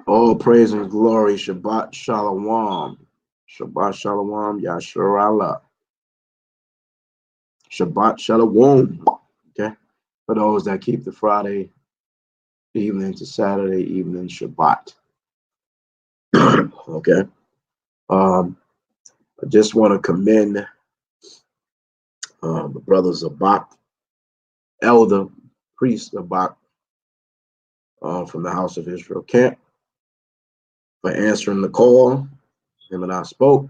All praise and glory. Shabbat Shalom. Shabbat Shalom. Yasharallah. Shabbat Shalom. Okay. For those that keep the Friday evening to Saturday evening Shabbat. Okay. I just want to commend the brothers Zabach, elder priest Zabach from the House of Israel camp for answering the call. Him and I spoke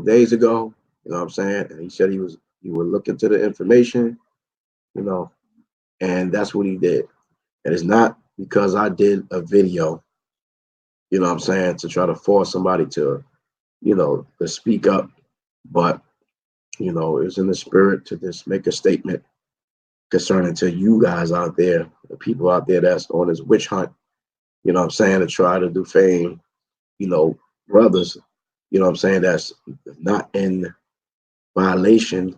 days ago. You know what I'm saying? And he said he would look into the information, you know, and that's what he did. And it's not because I did a video, you know what I'm saying, to try to force somebody to, to speak up, but it's in the spirit to just make a statement concerning to you guys out there, the people out there that's on this witch hunt, you know what I'm saying, to try to defame, brothers, you know what I'm saying, that's not in violation,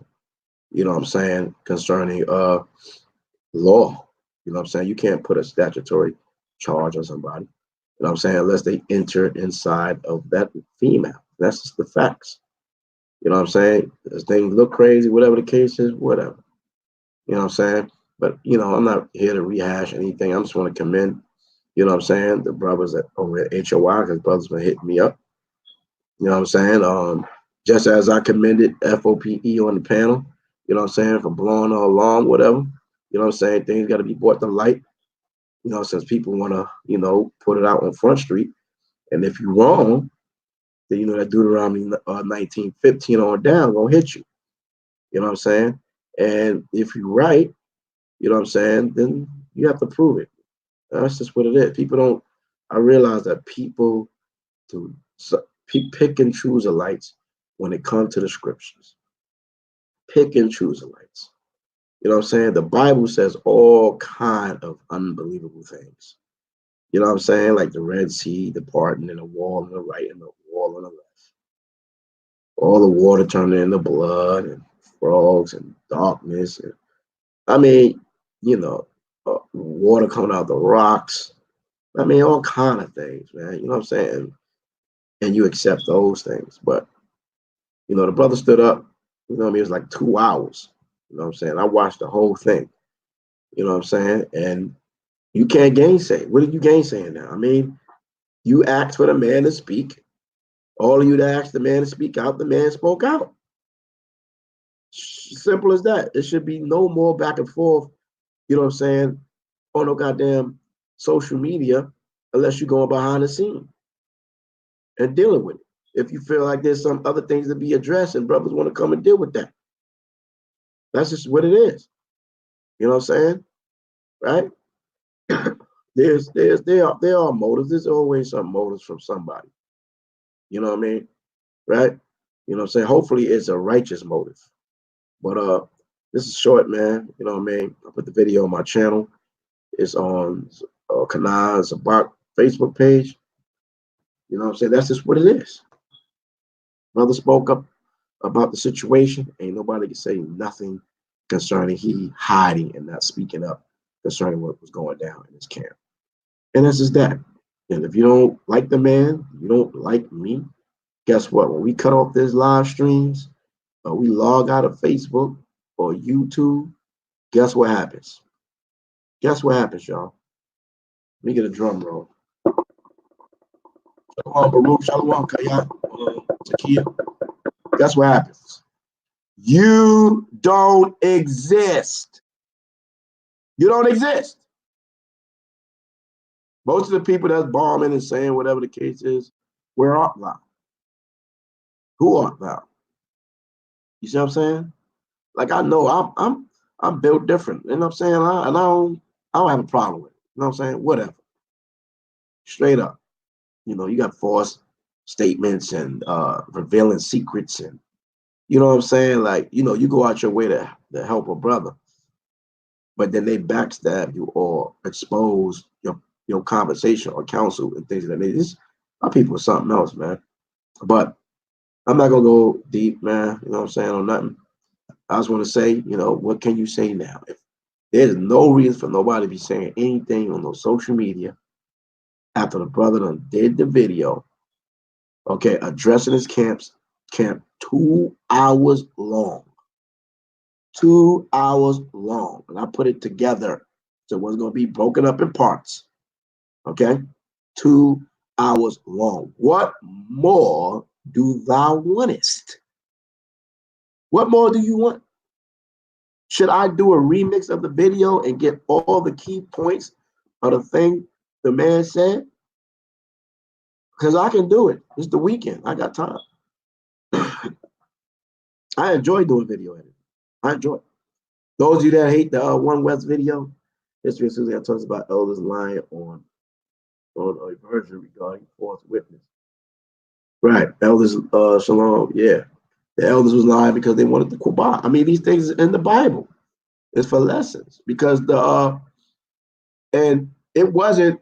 you know what I'm saying, concerning law. You know what I'm saying? You can't put a statutory charge on somebody, you know what I'm saying, unless they enter inside of that female. That's just the facts. You know what I'm saying? As things look crazy, whatever the case is, whatever. You know what I'm saying? But I'm not here to rehash anything. I just want to commend, you know what I'm saying, the brothers that over at HOI, because brothers been hitting me up. You know what I'm saying? Just as I commended FOPE on the panel, you know what I'm saying, for blowing the alarm, whatever. You know what I'm saying? Things got to be brought to light, since people want to, put it out on Front Street. And if you're wrong, then, that Deuteronomy 19:15 on down going to hit you. You know what I'm saying? And if you're right, you know what I'm saying, then you have to prove it. That's just what it is. I realize that people do pick and choose lights when it comes to the scriptures. Pick and choose lights. You know what I'm saying? The Bible says all kind of unbelievable things. You know what I'm saying? Like the Red Sea departing and the wall on the right and the wall on the left. All the water turning into blood and frogs and darkness. And I mean, water coming out the rocks. I mean, all kind of things, man. You know what I'm saying? And you accept those things. But, the brother stood up. You know what I mean? It was like 2 hours. You know what I'm saying? I watched the whole thing. You know what I'm saying? And you can't gainsay. What are you gainsaying now? I mean, you asked for the man to speak. All of you that asked the man to speak out, the man spoke out. Simple as that. It should be no more back and forth, you know what I'm saying, on no goddamn social media unless you're going behind the scene and dealing with it. If you feel like there's some other things to be addressed and brothers want to come and deal with that. That's just what it is. You know what I'm saying? Right? there are motives. There's always some motives from somebody. You know what I mean? Right? You know what I'm saying? Hopefully it's a righteous motive. But this is short, man. You know what I mean? I put the video on my channel. It's on Kanai Zabach Facebook page. You know what I'm saying? That's just what it is. Brother spoke up about the situation. Ain't nobody can say nothing concerning he hiding and not speaking up concerning what was going down in his camp. And that's just that. And if you don't like the man, you don't like me, guess what? When we cut off this live streams or we log out of Facebook or YouTube, guess what happens? Guess what happens, y'all? Let me get a drum roll. Shalom, Baruch, Shalom, Kayak, Takia. Guess what happens? You don't exist. You don't exist. Most of the people that's bombing and saying whatever the case is, where art thou? Who art thou? You see what I'm saying? Like I know I'm built different. You know what I'm saying? I don't have a problem with it. You know what I'm saying? Whatever. Straight up. You got false statements and revealing secrets and you know what I'm saying? Like, you go out your way to help a brother, but then they backstab you or expose your conversation or counsel and things like that. Our people are something else, man. But I'm not gonna go deep, man. You know what I'm saying, on nothing. I just want to say, what can you say now? If there's no reason for nobody to be saying anything on no social media, after the brother done did the video, okay, addressing his camp 2 hours long. 2 hours long. And I put it together. So it wasn't going to be broken up in parts. Okay? 2 hours long. What more do thou wantest? What more do you want? Should I do a remix of the video and get all the key points of the thing the man said? Because I can do it. It's the weekend. I got time. I enjoy doing video editing. I enjoy it. Those of you that hate the One West video, History of Susie talks about elders lying on a version regarding false witness. Right, elders, shalom, yeah. The elders was lying because they wanted the Quran. I mean, these things in the Bible. It's for lessons because and it wasn't.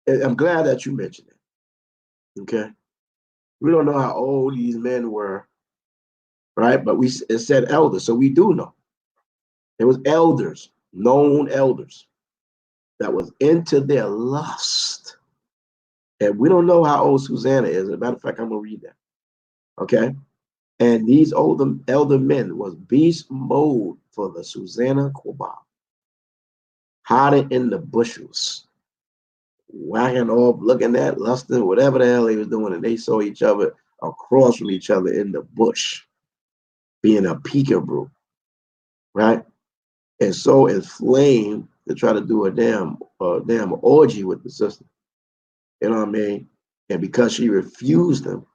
I'm glad that you mentioned it. Okay, we don't know how old these men were, right? But it said elders, so we do know. It was elders, known elders, that was into their lust. And we don't know how old Susanna is. As a matter of fact, I'm going to read that. Okay? And these elder men was beast mode for the Susanna Quabah. Hiding in the bushes. Whacking off, looking at, lusting, whatever the hell they was doing. And they saw each other across from each other in the bush. Being a peekaboo. Right? And so inflamed to try to do a damn orgy with the sister. You know what I mean? And because she refused them,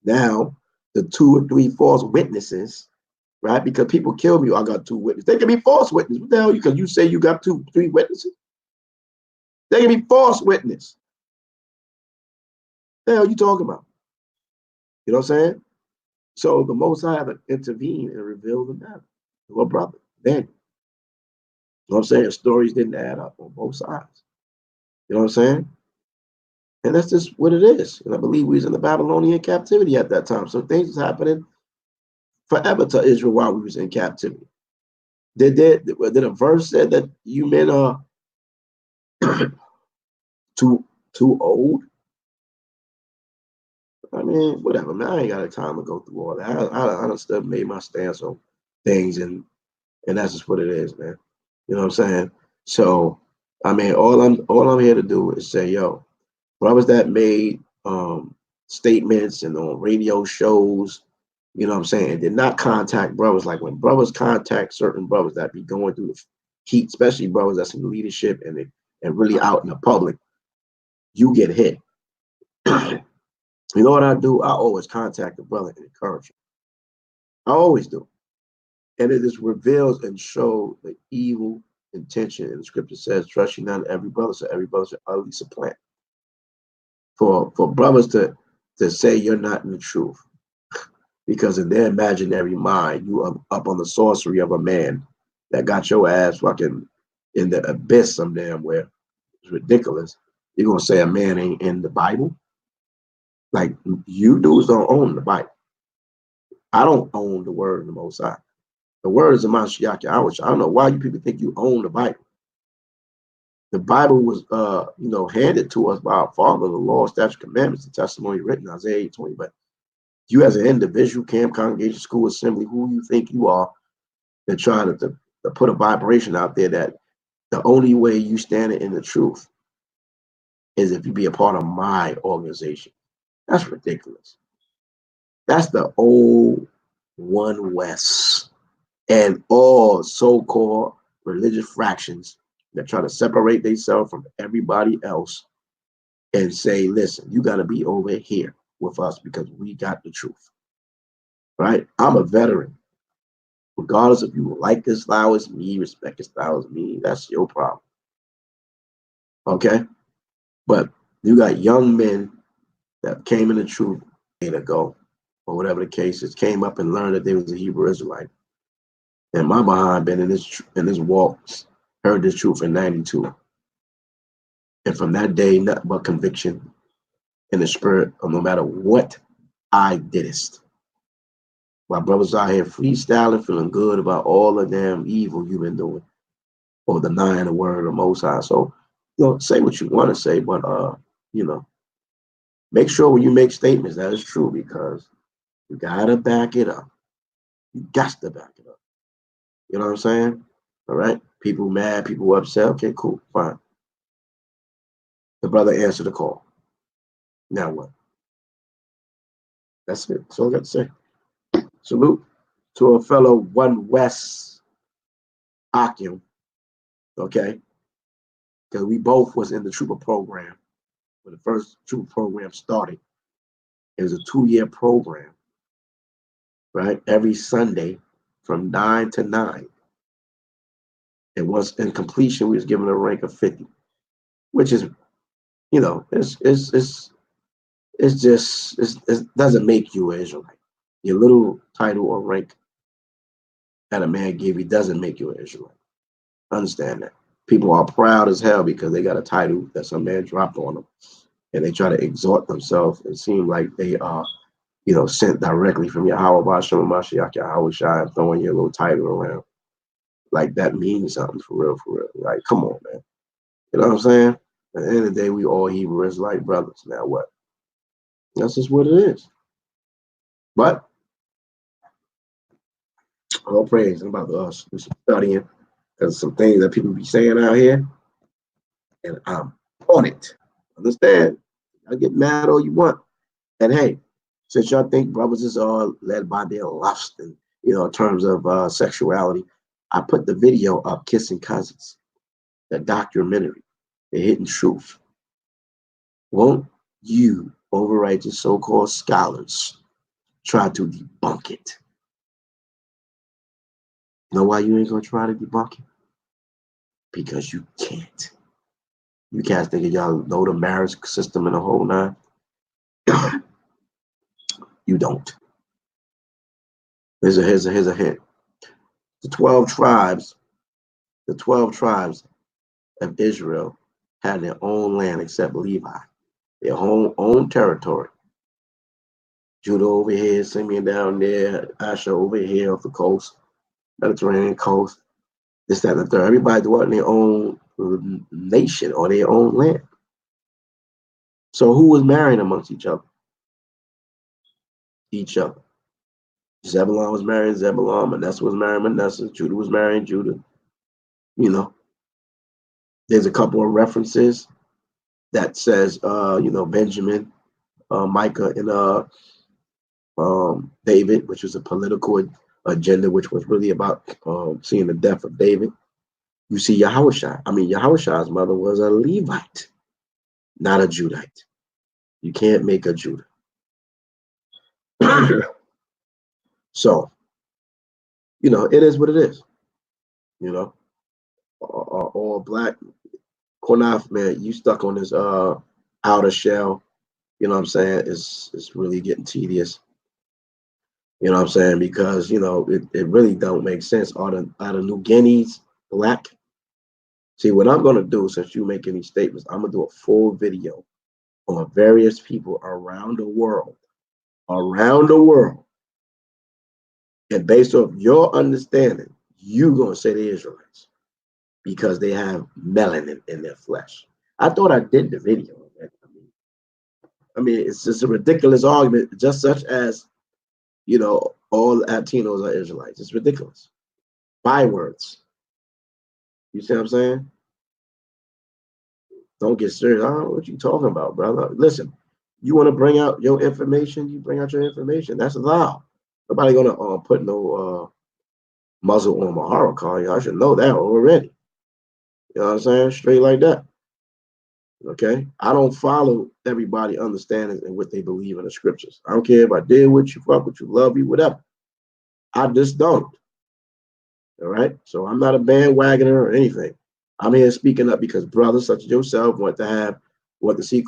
now the 2 or 3 false witnesses, right? Because people kill me, I got 2 witnesses. They can be false witnesses. What the hell? Because you say you got 2, 3 witnesses? They can be false witness. What the hell you talking about? You know what I'm saying? So the Most High had to intervene and reveal the matter. Well, brother, then, you know what I'm saying? Stories didn't add up on both sides. You know what I'm saying? And that's just what it is. And I believe we was in the Babylonian captivity at that time. So things was happening forever to Israel while we was in captivity. Did a verse said that you men are too old? I mean, whatever, man. I ain't got the time to go through all that. I done still made my stance on things, and that's just what it is, man. You know what I'm saying? So, I mean, all I'm here to do is say, yo, brothers that made statements and on radio shows, you know what I'm saying, and did not contact brothers. Like when brothers contact certain brothers that be going through the heat, especially brothers that's in leadership and really out in the public, you get hit. You know what I do? I always contact the brother and encourage him. I always do. And it just reveals and shows the evil intention. And the scripture says, trust you not every brother, so every brother should utterly supplant. For brothers to say you're not in the truth, because in their imaginary mind, you are up on the sorcery of a man that got your ass fucking in the abyss some damn where. It's ridiculous. You're going to say a man ain't in the Bible? Like, you dudes don't own the Bible. I don't own the word of the Most High. The word is the Mashiach Yahweh. I don't know why you people think you own the Bible. The Bible was, handed to us by our Father, the law, statutes, commandments, the testimony written, Isaiah 20. But you as an individual, camp, congregation, school, assembly, who you think you are, they're trying to put a vibration out there that the only way you stand in the truth is if you be a part of my organization. That's ridiculous. That's the old One West and all so-called religious fractions that try to separate themselves from everybody else and say, listen, you got to be over here with us because we got the truth. Right? I'm a veteran. Regardless if you like this style as me, respect this style as me, that's your problem. Okay? But you got young men that came in the truth ago, or whatever the case is, came up and learned that they was a Hebrew Israelite. And my behind been in this walk, heard this truth in 92. And from that day, nothing but conviction in the spirit of no matter what I didst. My brothers out here freestyling, feeling good about all the damn evil you've been doing, or denying the word of the Most High. So say what you want to say, but you know, make sure when you make statements that is true, because you gotta back it up. You got to back it up. You know what I'm saying? All right. People mad, people upset. Okay, cool, fine. The brother answered the call. Now what? That's it. That's all I got to say. Salute to a fellow One West Akim, okay? Because we both was in the Trooper program when the first Trooper program started. It was a 2-year program, right? Every Sunday from 9 to 9. And once in completion, we was given a rank of 50, which is, it doesn't make you an Israelite. Your little title or rank that a man gave you doesn't make you an Israelite. Understand that. People are proud as hell because they got a title that some man dropped on them, and they try to exhort themselves and seem like they are, sent directly from Yahweh Bashem Mashiach Yahweh Shai, throwing your little title around. Like that means something for real, for real. Like, come on, man. You know what I'm saying? At the end of the day, we all Hebrew Israelite brothers. Now what? That's just what it is. But all praise. I'm about to do some studying because some things that people be saying out here, and I'm on it. Understand? I get mad all you want. And hey, since y'all think brothers is all led by their lust and in terms of sexuality, I put the video up, Kissing Cousins, the documentary, The Hidden Truth. Won't you overrighteous so-called scholars try to debunk it? Know why you ain't gonna try to debunk it? Because you can't. You cats think y'all know the marriage system in the whole nine. You don't. Here's a hint. The 12 tribes of Israel had their own land except Levi, their own territory. Judah over here, Simeon down there, Asher over here off the coast, Mediterranean coast, this, that, and the third. Everybody dwelt in their own nation or their own land. So who was marrying amongst each other? Each other. Zebulon was marrying Zebulon, Manasseh was marrying Manasseh, Judah was marrying Judah. There's a couple of references that says, Benjamin, Micah, and David, which was a political agenda, which was really about seeing the death of David. You see Yahushua's mother was a Levite, not a Judite. You can't make a Judah. So, it is what it is. All black. Konaf, man, you stuck on this outer shell. You know what I'm saying? It's really getting tedious. You know what I'm saying? Because it really don't make sense. Are the New Guineas black? See, what I'm gonna do, since you make any statements, I'm gonna do a full video on various people around the world, and based off your understanding, you gonna say the Israelites because they have melanin in their flesh. I thought I did the video. I mean, it's just a ridiculous argument, just such as, all Latinos are Israelites. It's ridiculous. Bywords. You see what I'm saying? Don't get serious. I don't know what you talking about, brother. Listen, you want to bring out your information, you bring out your information. That's allowed. Nobody gonna put no muzzle on my horror car. I should know that already. You know what I'm saying? Straight like that. Okay? I don't follow everybody understanding and what they believe in the scriptures. I don't care if I did with you, fuck with you, love you, whatever. I just don't. All right? So I'm not a bandwagoner or anything. I'm here speaking up because brothers such as yourself want to see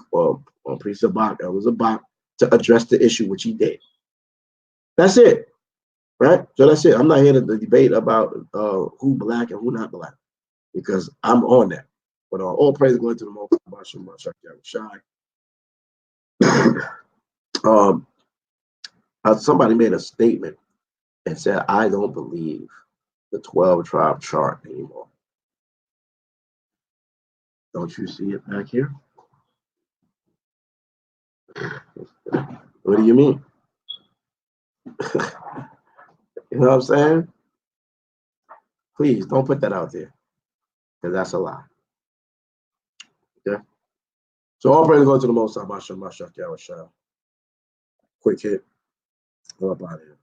Priest Zabach, Elder Zabach, to address the issue, which he did. That's it. Right? So that's it. I'm not here to debate about who black and who not black, because I'm on that. But all praise going to the Most High. Somebody made a statement and said, I don't believe the 12 tribe chart anymore. Don't you see it back here? What do you mean? You know what I'm saying? Please don't put that out there, because that's a lie. Okay? So all praise go to the Most High, Masha, Masha, Yahweh. Quick hit. Go up out of here.